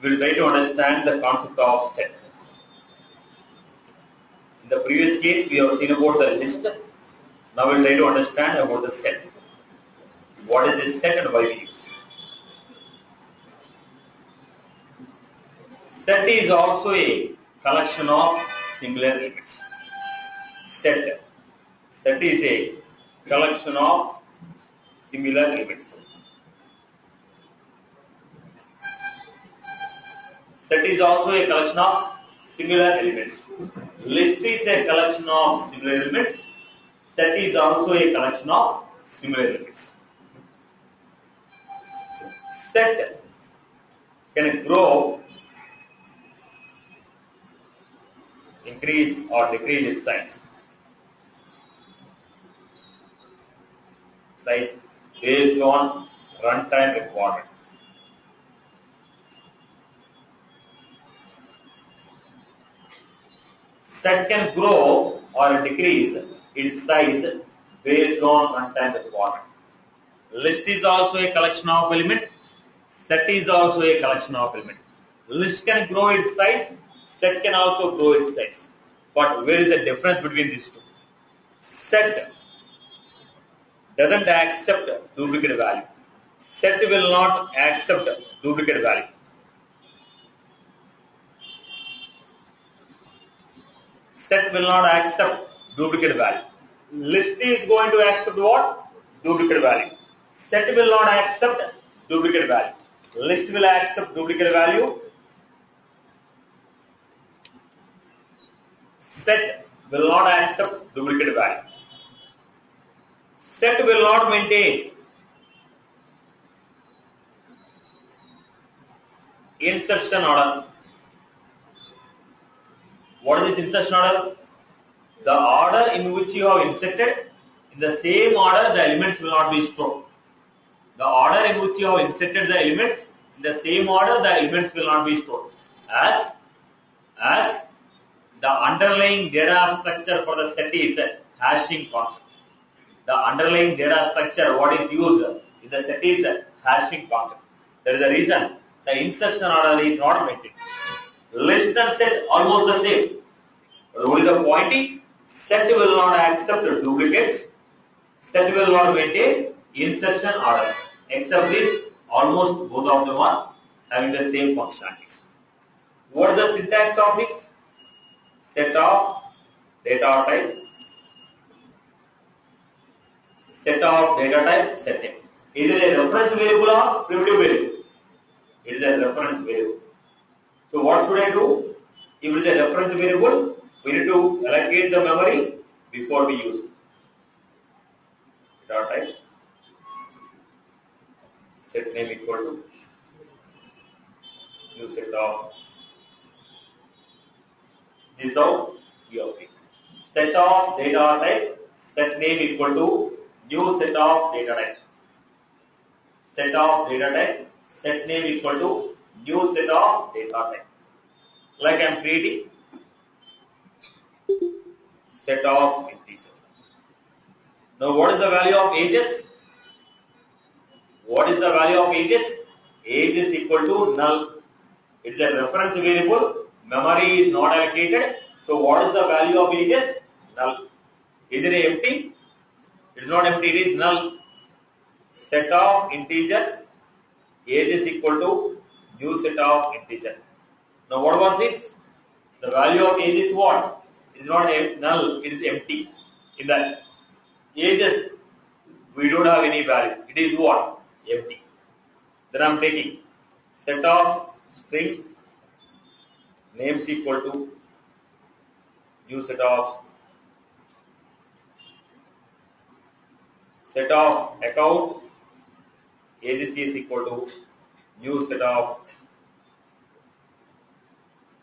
we'll try to understand the concept of set. In the previous case, we have seen about the list. Now we'll try to understand about the set. What is this set and why we use? Set is also a collection of similar elements. Set. Set is a collection of similar elements. Set is also a collection of similar elements. List is a collection of similar elements. Set is also a collection of similar elements. Set can grow, increase or decrease its size. Size based on runtime requirement. Set can grow or decrease its size based on runtime requirement. List is also a collection of element. Set is also a collection of element. List can grow its size. Set can also grow its size. But where is the difference between these two? Set doesn't accept duplicate value. Set will not accept duplicate value. Set will not accept duplicate value. List is going to accept what? Duplicate value. Set will not accept duplicate value. List will accept duplicate value. Set will not accept duplicate value. Set will not maintain insertion order. What is this insertion order? The order in which you have inserted, in the same order the elements will not be stored. The order in which you have inserted the elements, in the same order the elements will not be stored. As the underlying data structure for the set is a hashing concept. The underlying data structure, what is used in the set is a hashing concept. That is the reason the insertion order is not maintained. List and set almost the same. But only the point is, set will not accept duplicates. Set will not maintain insertion order. Except this, almost both of them are having the same functionalities. What is the syntax of this? Set of data type. Set of data type, set name. Is it a reference variable or primitive variable? It is a reference variable. So what should I do? If it is a reference variable, we need to allocate the memory before we use it. Data type. Set name equal to new set of. This is how you update. Set of data type, set name equal to new set of data type. Set of data type, set name equal to new set of data type. Like I am creating set of integer. Now what is the value of ages? What is the value of ages? Age is equal to null. It is a reference variable. Memory is not allocated. So what is the value of ages? Null. Is it empty? It is not empty. It is null. Set of integer. Age is equal to new set of integer. Now what was this? The value of age is what? It is not null. It is empty. In the ages, we don't have any value. It is what? Empty. Then I am taking set of string names equal to new set of account ages is equal to new set of.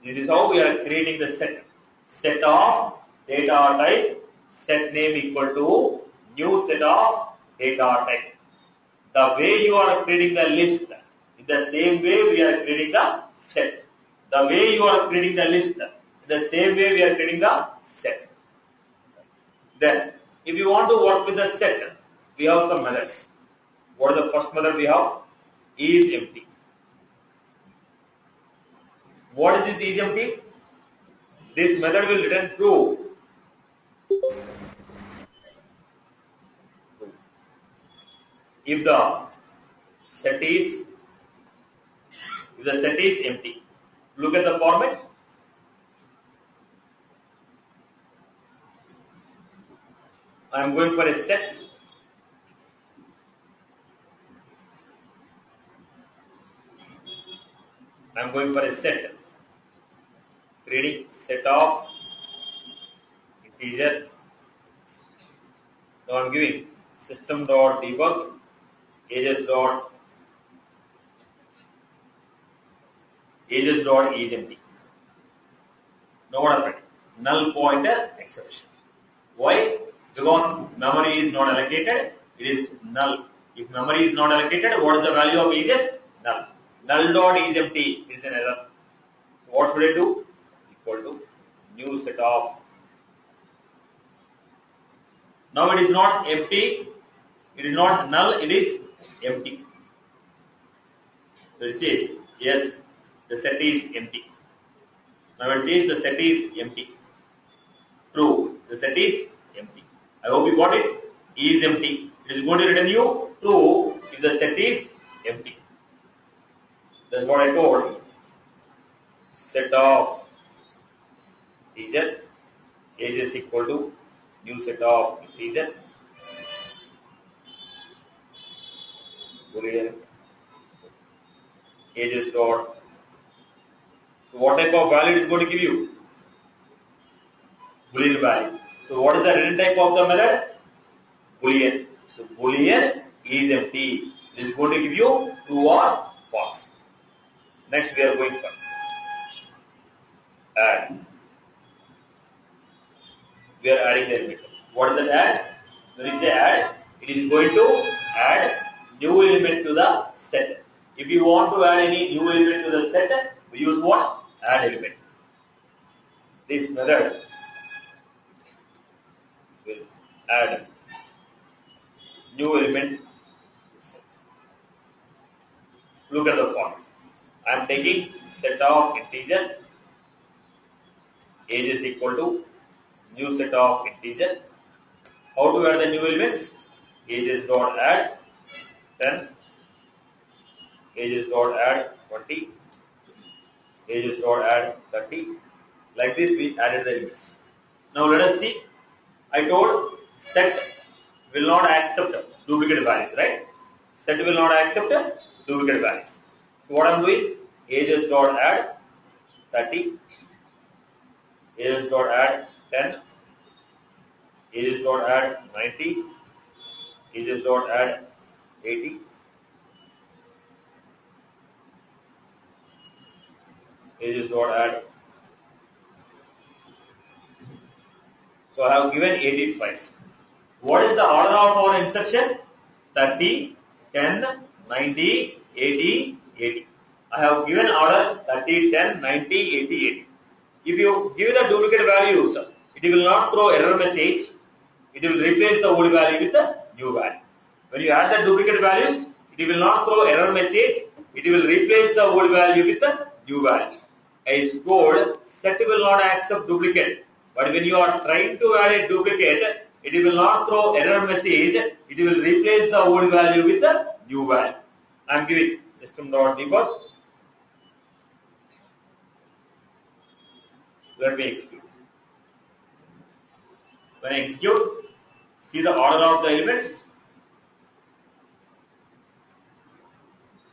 This is how we are creating the set. Set of data type, set name equal to new set of data type. The way you are creating the list, in the same way we are creating the set. The way you are creating the list, in the same way we are creating the set. Then, if you want to work with the set, we have some methods. What is the first method we have? Is empty. What is this is empty? This method will return true. If the set is empty. Look at the format. I am going for a set. I am going for a set. Creating set of integer. Now I am giving system.debug ages dot is empty. Now what happened? Null pointer exception. Why? Because memory is not allocated, it is null. If memory is not allocated, what is the value of ages? Null. Null dot is empty is an error. What should I do? Equal to new set of. Now it is not empty, it is not null, it is empty. So it says, yes, the set is empty. Now it says the set is empty. True, the set is empty. I hope you got it. Is empty. It is going to return you true if the set is empty. That's what I told. Set of integer age is equal to new set of integer boolean ages dot. So what type of value it is going to give you? Boolean value. So what is the return type of the method? Boolean. So boolean is empty. It is going to give you true or false. Next we are going for add. We are adding the element. What is that add? When you say add, it is going to add new element to the set. If you want to add any new element to the set, we use what? Add element. This method will add new element. Look at the form. I am taking set of integer age is equal to new set of integer. How to add the new elements? Ages dot add 10, ages dot add 20, ages dot add 30. Like this we added the elements. Now let us see. I told set will not accept duplicate values, right? Set will not accept duplicate values. So what I am doing? Ages dot add 30, ages dot add 10, ages dot add 90, ages dot add 80, ages dot add. So I have given 80 twice. What is the order of our insertion? 30, 10, 90, 80, 80. I have given order 30, 10, 90, 80, 80. If you give the duplicate values, it will not throw error message. It will replace the old value with the new value. When you add the duplicate values, it will not throw error message. It will replace the old value with the new value. As told, set will not accept duplicate. But when you are trying to add a duplicate, it will not throw error message. It will replace the old value with the new value. I am giving system.debug. Let me execute. When I execute, see the order of the elements.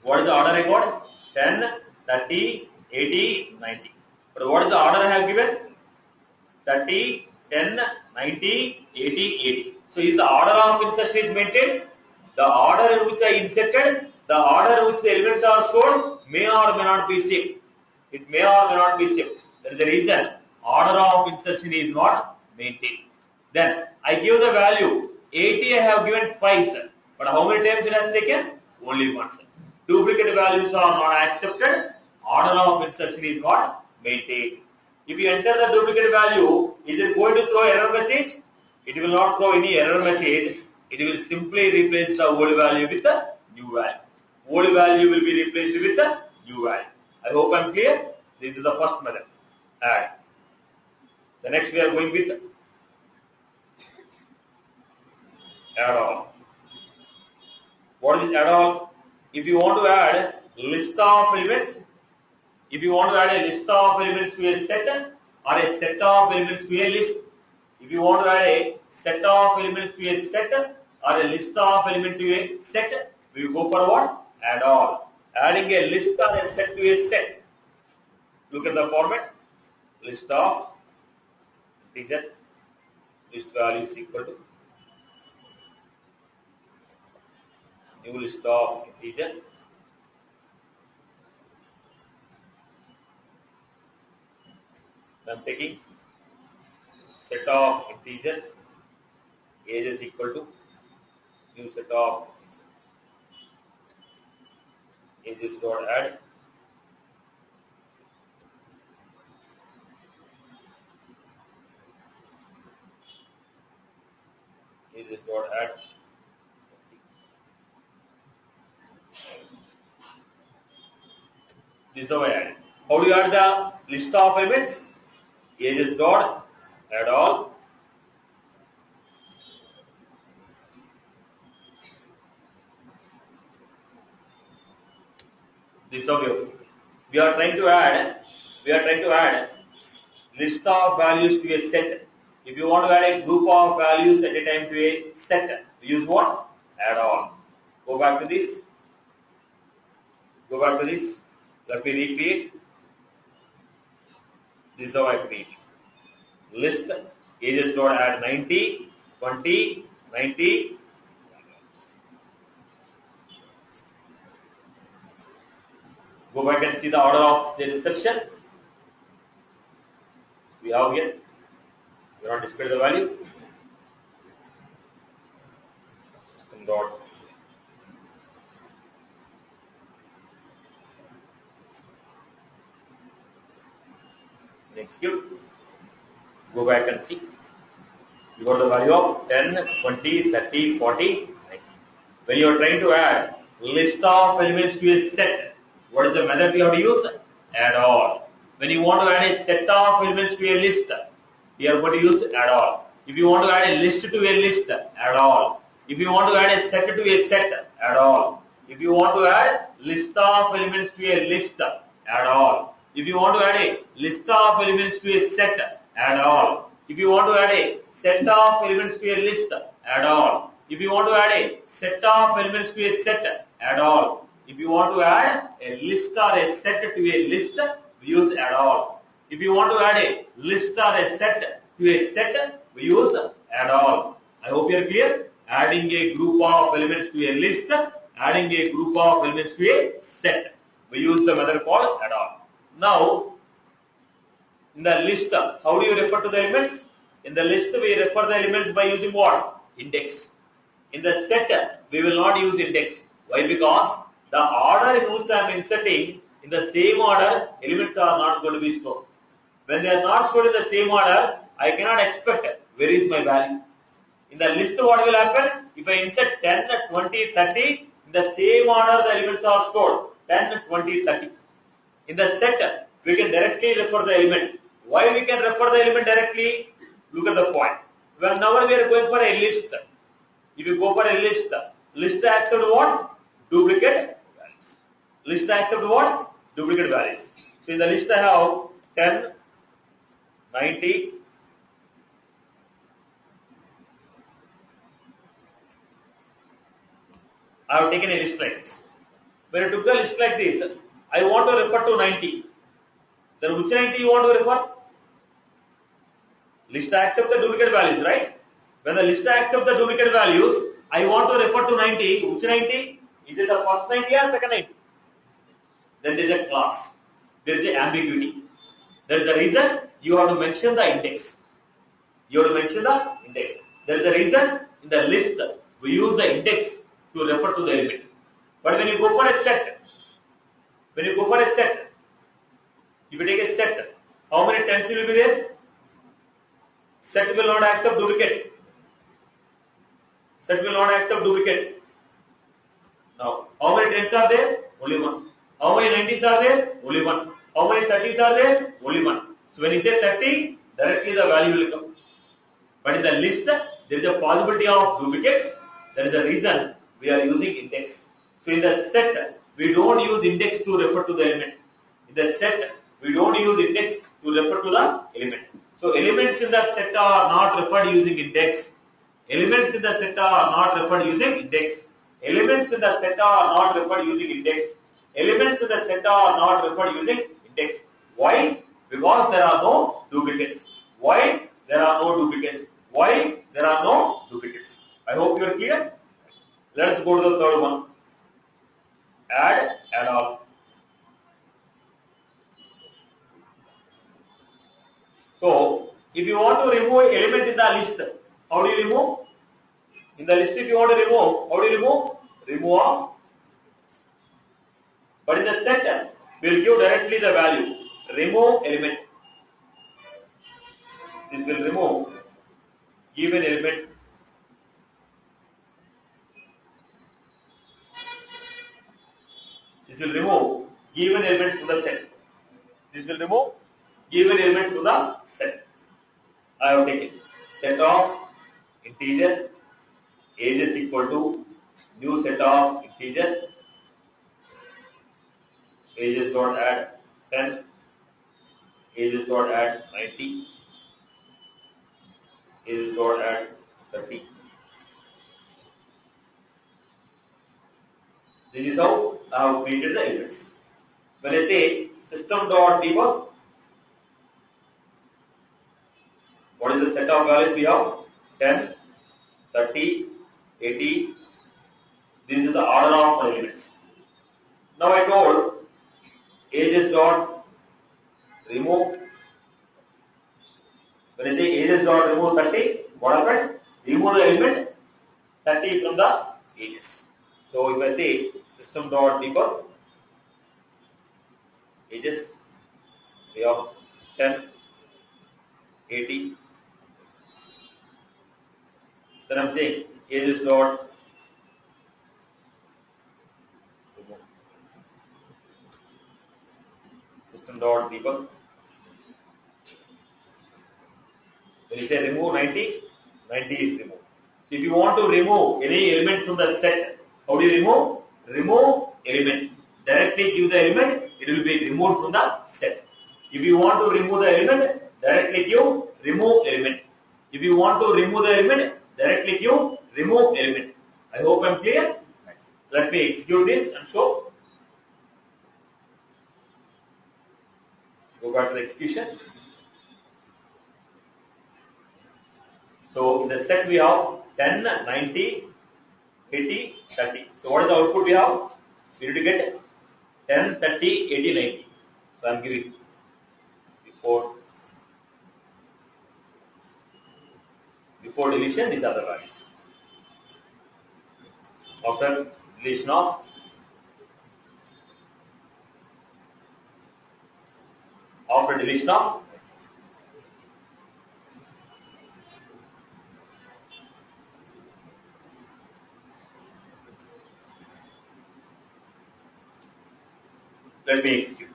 What is the order I got? 10, 30, 80, 90. But what is the order I have given? 30, 10, 90, 80, 80. So is the order of insertion is maintained? The order in which I inserted, the order in which the elements are stored may or may not be saved. It may or may not be saved. That is the reason order of insertion is not maintained. Then I give the value 80 I have given twice. But how many times it has taken? Only once. Duplicate values are not accepted. Order of insertion is not maintained. If you enter the duplicate value, is it going to throw error message? It will not throw any error message. It will simply replace the old value with the new value. Old value will be replaced with the new value. I hope I am clear. This is the first method, add. The next we are going with add all. What is add all? If you want to add list of elements, if you want to add a list of elements to a set or a set of elements to a list, if you want to add a set of elements to a set or a list of elements to a set, we will go for what? Add all. Adding a list or a set to a set. Look at the format. List of integer, list value is equal to new list of integer. I am taking set of integer, age is equal to new set of ages dot add, ages dot add. This is how I add. How do you add the list of elements? Ages dot add all. This is how we are trying to add. We are trying to add list of values to a set. If you want to add a group of values at a time to a set, use what? Add all. Go back to this. Go back to this. Let me recreate. This is how I create. List ages dot add 90, 20, 90. Go back and see the order of the insertion. We have here. We want to display the value. System dot. Execute. Go back and see. You got the value of 10, 20, 30, 40, 90. When you are trying to add list of elements to a set, what is the method we have to use? Add all. When you want to add a set of elements to a list, we are going to use add all. If you want to add a list to a list, add all. If you want to add a set to a set, add all. If you want to add list of elements to a list, add all. If you want to add a list of elements to a set, add all. If you want to add a set of elements to a list, add all. If you want to add a set of elements to a set, add all. If you want to add a list or a set to a list, we use add all. If you want to add a list or a set to a set, we use add all. I hope you are clear. Adding a group of elements to a list, adding a group of elements to a set. We use the method called add all. Now, in the list, how do you refer to the elements? In the list, we refer the elements by using what? Index. In the set, we will not use index. Why? Because the order in which I am inserting, in the same order, elements are not going to be stored. When they are not stored in the same order, I cannot expect where is my value. In the list, what will happen? If I insert 10, 20, 30, in the same order, the elements are stored. 10, 20, 30. In the set, we can directly refer the element. Why we can refer the element directly? Look at the point. Whenever we are going for a list, if you go for a list accept what? Duplicate values. List accept what? Duplicate values. So in the list I have 10, 90, I have taken a list like this. When I took the list like this, I want to refer to 90. Then which 90 you want to refer? List accept the duplicate values, right? When the list accept the duplicate values, I want to refer to 90. Which 90? Is it the first 90 or second 90? Then there is a clause. There is an ambiguity. There is a reason you have to mention the index. You have to mention the index. There is a reason in the list we use the index to refer to the element. But when you go for a set, if you take a set, how many tens will be there? Set will not accept duplicate. Set will not accept duplicate. Now, how many tens are there? Only one. How many 90s are there? Only one. How many 30s are there? Only one. So when you say 30, directly the value will come. But in the list, there is a possibility of duplicates. That is the reason we are using index. So in the set, we don't use index to refer to the element. In the set, we don't use index to refer to the element. So elements in the set are not referred using index. Elements in the set are not referred using index. Elements in the set are not referred using index. Elements in the set are not referred using index. Why? Because there are no duplicates. Why? There are no duplicates. Why? There are no duplicates. I hope you are clear. Let's go to the third one. Add all. So, if you want to remove an element in the list, how do you remove? In the list, if you want to remove, how do you remove? Remove off. But in the set, we will give directly the value. Remove element. This will remove given element. This will remove given element to the set. This will remove given element to the set. I have taken set of integer age is equal to new set of integer ages dot add 10, ages dot add 90, ages dot add 30. This is how I have created the elements. When I say system dot debug, what is the set of values we have? 10, 30, 80. This is the order of my elements. Now I told ages dot remove. When I say ages dot remove 30, what happened? Remove the element 30 from the ages. So if I say system dot debug ages, we have 10, 80. Then I'm saying ages dot remove. System dot debug. When you say remove 90, 90 is removed. So if you want to remove any element from the set, how do you remove? Remove element. Directly give the element, it will be removed from the set. If you want to remove the element, directly give remove element. If you want to remove the element, directly give remove element. I hope I am clear. Let me execute this and show. Go back to the execution. So in the set we have 10, 90, 80, 30. So what is the output we have? We need to get 10, 30, 80, 90. So I am giving before deletion, these are the values. After deletion of let me execute.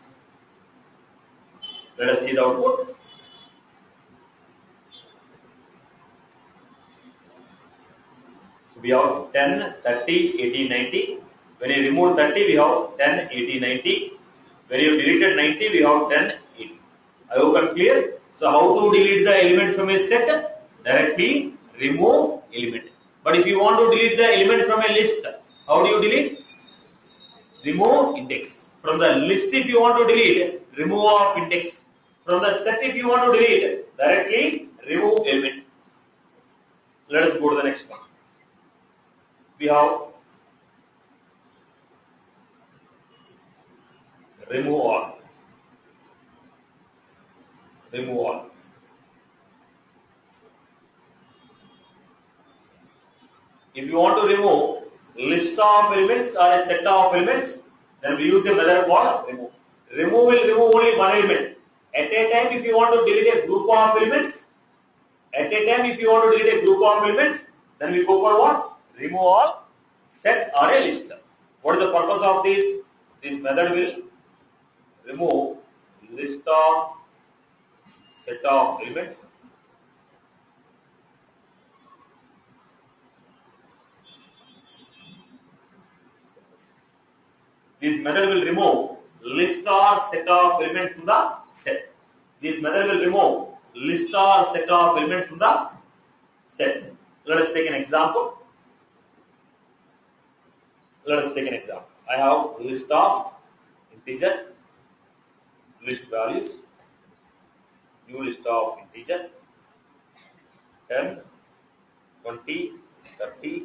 Let us see the output. So we have 10, 30, 80, 90. When you remove 30, we have 10, 80, 90. When you deleted 90, we have 10, 80. I hope I am clear. So how to delete the element from a set? Directly remove element. But if you want to delete the element from a list, how do you delete? Remove index. From the list if you want to delete, remove of index. From the set if you want to delete, directly remove element. Let us go to the next one. We have remove all. Remove all. If you want to remove list of elements or a set of elements, then we use a method called remove. Remove will remove only one element. At a time, if you want to delete a group of elements, then we go for what? Remove all, set or a list. What is the purpose of this? This method will remove list of set of elements. This method will remove list or set of elements from the set. This method will remove list or set of elements from the set. Let us take an example. Let us take an example. I have list of integer, list values, new list of integer, 10, 20, 30.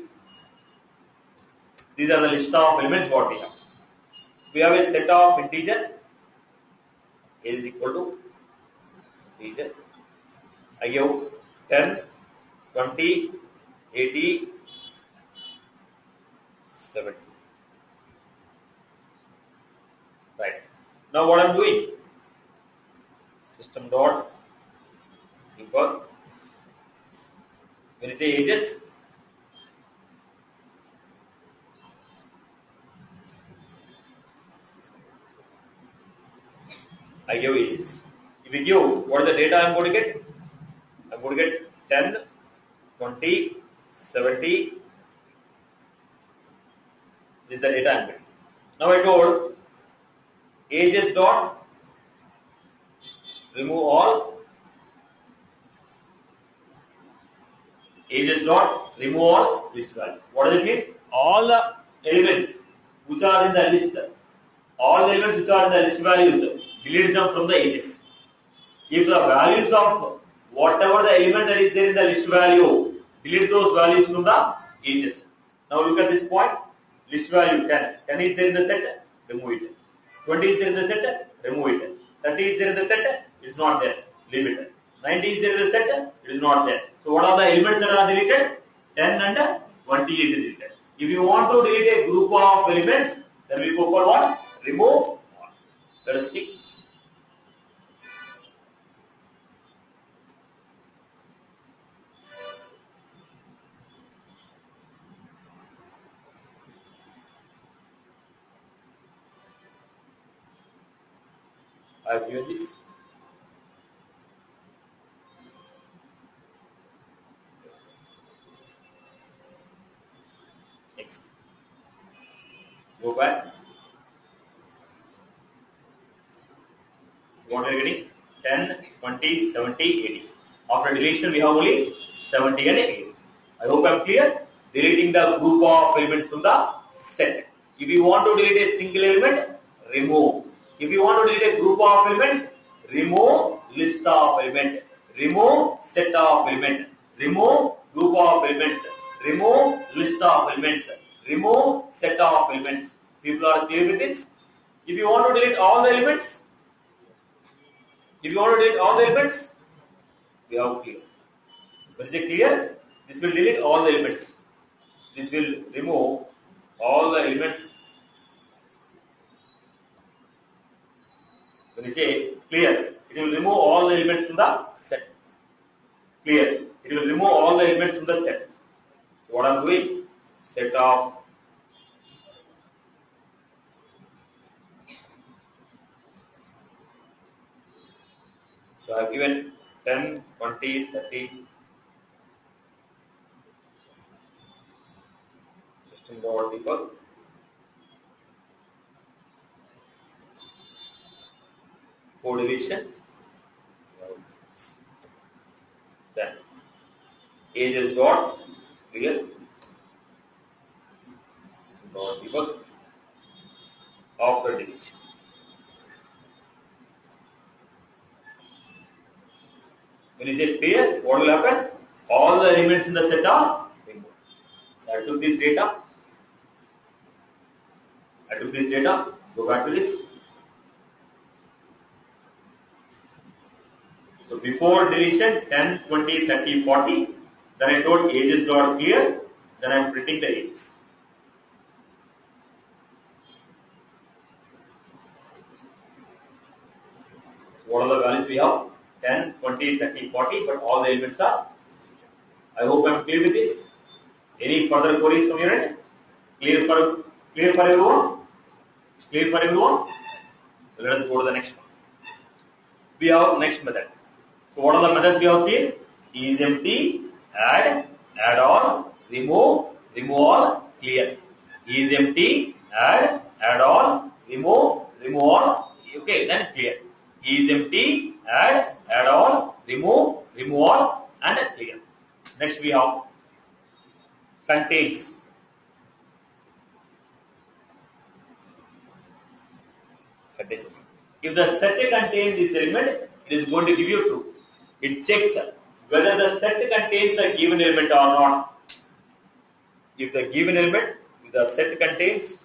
These are the list of elements what we have. We have a set of integer, A is equal to integer. I give 10, 20, 80, 70. Right. Now what I am doing? System dot debug. When you say ages, I give ages. If we give, what is the data I am going to get? I am going to get 10, 20, 70. This is the data I am getting. Now I told ages dot remove all. Ages dot remove all list value. What does it mean? All the elements which are in the list, all the elements which are in the list values, delete them from the ages. If the values of whatever the element that is there in the list value, delete those values from the ages. Now look at this point. List value 10. 10 is there in the set, remove it. 20 is there in the set, remove it. 30 is there in the set, it is not there, leave it. 90 is there in the set, it is not there. So what are the elements that are deleted? 10 and 20 is deleted. If you want to delete a group of elements, then we go for what? Remove all. Let us see. I have given this. Next. Go back. What we are getting? 10, 20, 70, 80. After deletion, we have only 70 and 80. I hope I am clear. Deleting the group of elements from the set. If you want to delete a single element, remove. If you want to delete a group of elements, remove list of elements. Remove set of elements. Remove group of elements. Remove list of elements. Remove set of elements. People are clear with this? If you want to delete all the elements, we have clear. When is it clear? This will delete all the elements. This will remove all the elements. When you say clear, it will remove all the elements from the set. Clear. It will remove all the elements from the set. So what I am doing? Set of So I have given 10, 20, 30. System dot debug. For deletion. Then ages dot clear. System dot debug. After deletion. When you say clear, what will happen? All the elements in the set are removed. So I took this data. Go back to this. So before deletion, 10, 20, 30, 40. Then I told ages dot clear. Then I am printing the ages. So what are the values we have? 10, 20, 30, 40, but all the elements are. I hope I am clear with this. Any further queries from your end? Clear for everyone? Clear for everyone? So let us go to the next one. we have next method. So what are the methods we have seen? Is empty, add, add all, remove all, clear. Is empty, add all, remove all. Okay, then clear. Is empty, add all, remove all, and clear. Next we have contains. Contains. If the set contains this element, it is going to give you true. It checks whether the set contains the given element or not. If the given element, if the set contains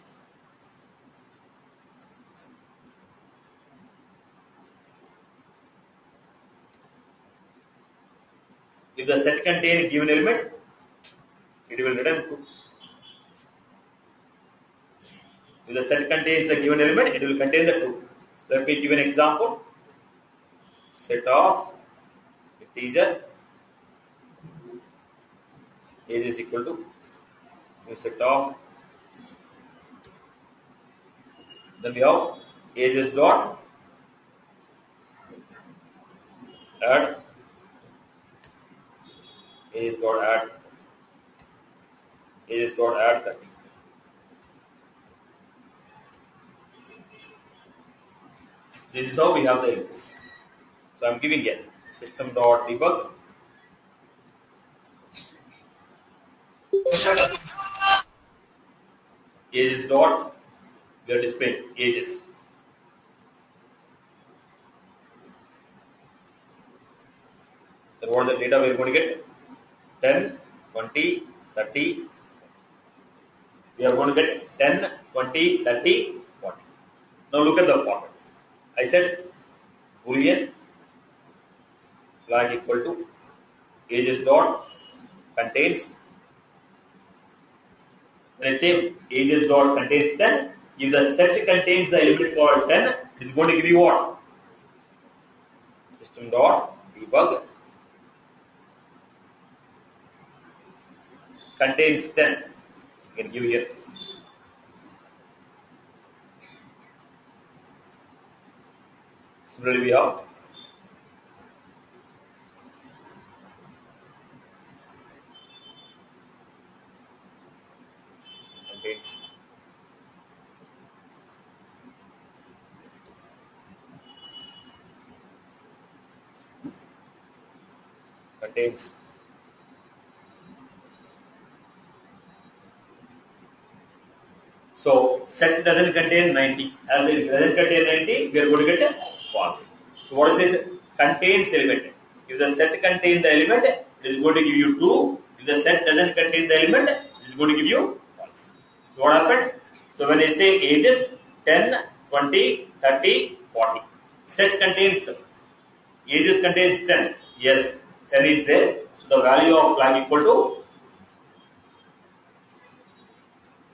if the set contains a given element, it will return true. If the set contains the given element, it will contain the true. Let me give an example. Set of integer age is equal to new set of, then we have ages dot add ages dot add ages dot add 30. This is how we have the inputs. So I am giving it system dot debug ages dot, we are displaying ages. Then what is the data we are going to get? 10, 20, 30. We are going to get 10, 20, 30, 40. Now look at the format. I said boolean flag equal to ages dot contains. When I say ages dot contains 10, if the set contains the element called 10, it is going to give you what? System dot debug contains 10. You can give here. Similarly, we have contains contains so set doesn't contain 90. As it doesn't contain 90, we are going to get false. So what is this? Contains element. If the set contains the element, it is going to give you true. If the set doesn't contain the element, it is going to give you false. So what happened? So when I say ages 10, 20, 30, 40. Set contains ages contains 10. Yes, 10 is there. So the value of flag equal to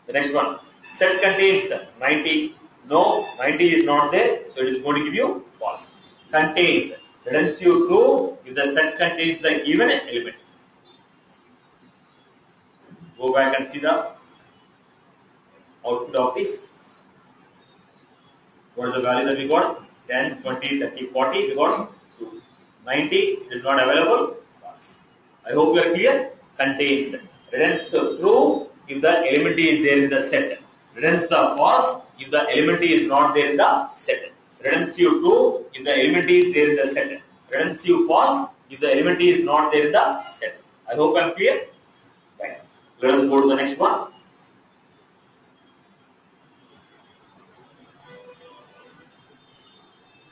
the next one. Set contains 90. No, 90 is not there. So it is going to give you false. Contains returns you true if the set contains the given element. Go back and see the output of this. What is the value that we got? 10, 20, 30, 40. We got 2. 90 is not available. False. I hope you are clear. Contains returns true if the element is there in the set. Returns the false if the element is not there in the set. Returns you true if the element is there in the set. Returns you false if the element is not there in the set. I hope I am clear. Right. Let us go to the next one.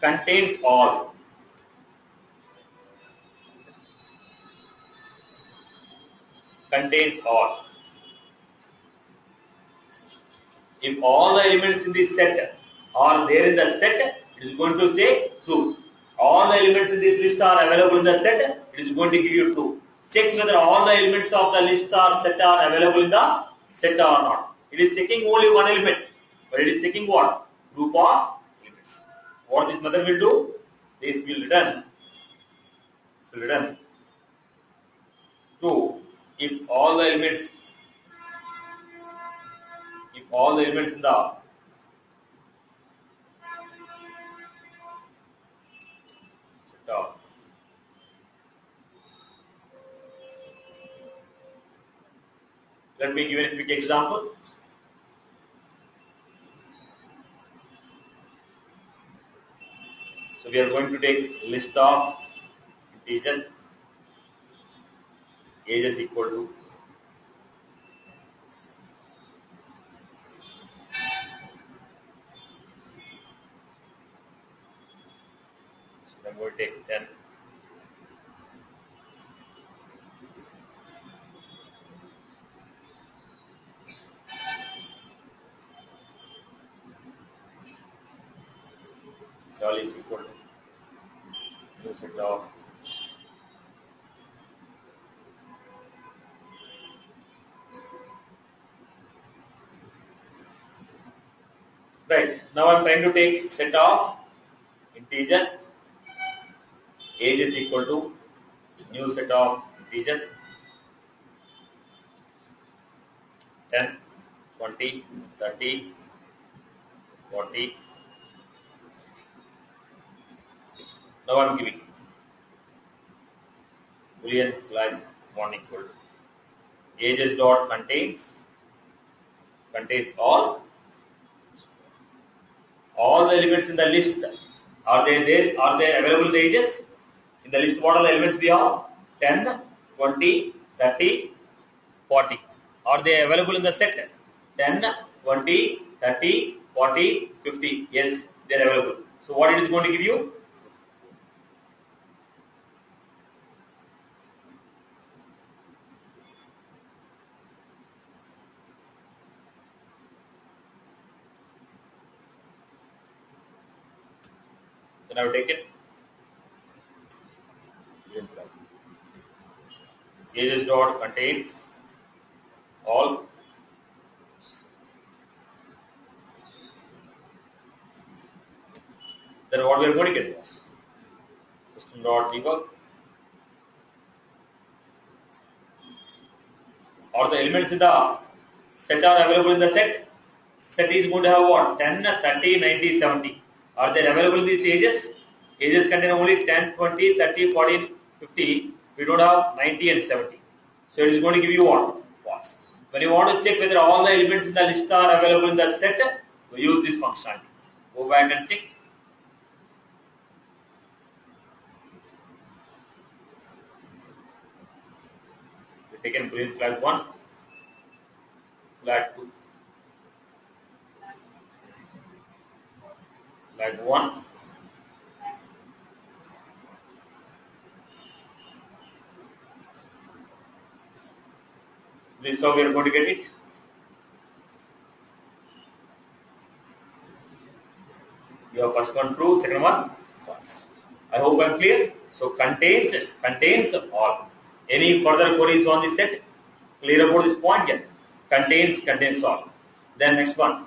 Contains all. Contains all. If all the elements in this set are there in the set, it is going to say true. All the elements in this list are available in the set, it is going to give you true. Checks whether all the elements of the list or set are available in the set or not. It is checking only one element, but it is checking what? Group of elements. What this method will do? This will return. So return true if all the elements in the of. Let me give a quick example. So we are going to take list of integer age is equal to then we'll take 10. All is equal to new set of right. Now I'm trying to take set of integer age is equal to new set of integer 10, 20, 30, 40. Now I'm giving boolean flag 1 equal to ages dot contains all the elements in the list. Are they there? Are they available the ages? In the list, what are the elements we have? 10, 20, 30, 40. Are they available in the set? 10, 20, 30, 40, 50. Yes, they are available. So what it is going to give you? Then I will take it. Ages dot contains all. Then what we are going to get was system dot debug. Or the elements in the set are available in the set. Set is going to have what? 10, 30, 90, 70. Are they available in these ages? Ages contain only 10, 20, 30, 40, 50. We don't have 90 and 70. So it is going to give you what? False. When you want to check whether all the elements in the list are available in the set, we use this functionality. Go back and check. We taken boolean flag 1, flag 2, flag 1. This is how we are going to get it. You have first one true, second one false. I hope I am clear. So contains all. Any further queries on the set? Clear about this point yet? Contains all. Then next one,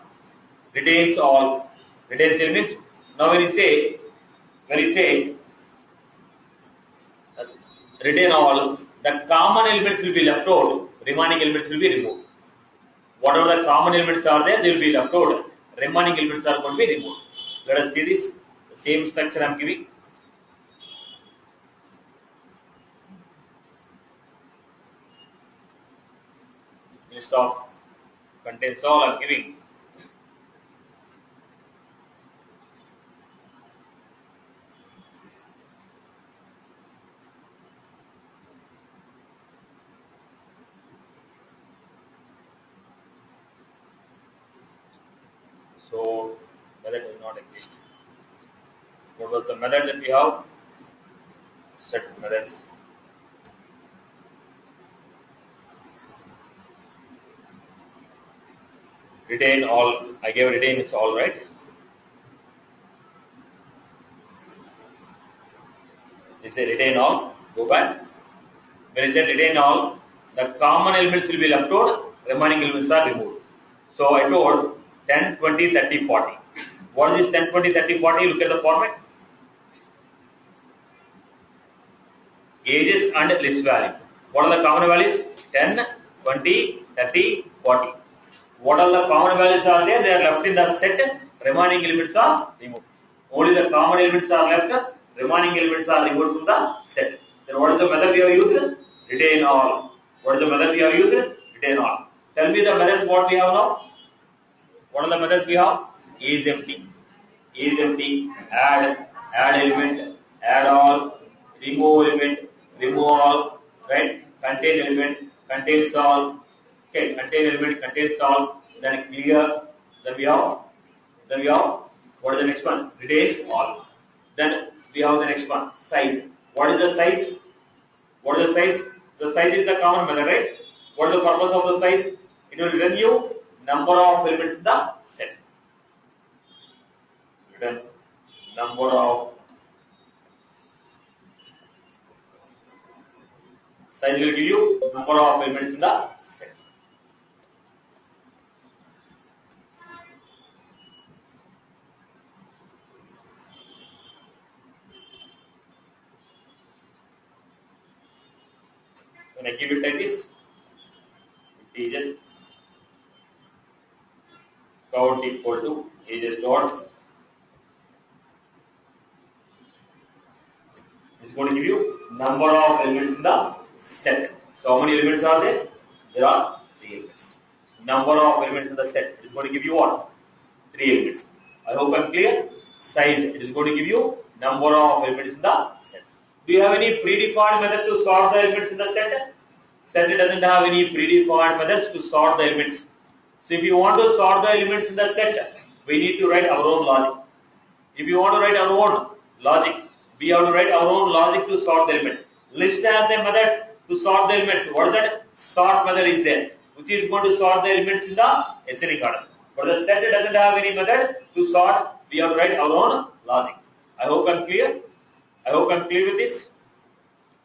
retains all. Retains elements. Now when you say retain all, the common elements will be left out. Remaining elements will be removed. Whatever the common elements are there, they will be left out. Remaining elements are going to be removed. Let us see this. The same structure I am giving. List of contains all I am giving. So method does not exist. What was the method that we have? Set methods. Retain all. I gave retain is all, right? Is it retain all? Go back. When is it retain all? The common elements will be left out. Remaining elements are removed. So I told 10, 20, 30, 40. What is this 10, 20, 30, 40? Look at the format. Ages and list value. What are the common values? 10, 20, 30, 40. What are the common values are there? They are left in the set. Remaining elements are removed. Only the common elements are left. remaining elements are removed from the set. Then what is the method we have used? Retain all. What is the method we have used? Retain all. Tell me the methods what we have now. What are the methods we have? Is empty. Is empty. Add element. Add all. Remove element. Remove all. Right? Contain element. Contains all. Okay. Contain element. Contains all. Then clear. Then we have. What is the next one? Retain all. Then we have the next one. Size. What is the size? What is the size? The size is the common method, right? What is the purpose of the size? It will return you number of elements in the set. Return number of size will give you number of elements in the set. When I give it like this, integer count equal to ages dots. It's going to give you number of elements in the set. So how many elements are there? There are 3 elements. Number of elements in the set is going to give you what? 3 elements. I hope I'm clear. Size, it is going to give you number of elements in the set. Do you have any predefined method to sort the elements in the set? Set doesn't have any predefined methods to sort the elements. So if you want to sort the elements in the set, we need to write our own logic. If you want to write our own logic, we have to write our own logic to sort the element. List has a method to sort the elements. What is that? Sort method is there, which is going to sort the elements in the ascending order. But the set doesn't have any method to sort. We have to write our own logic. I hope I'm clear. I hope I'm clear with this.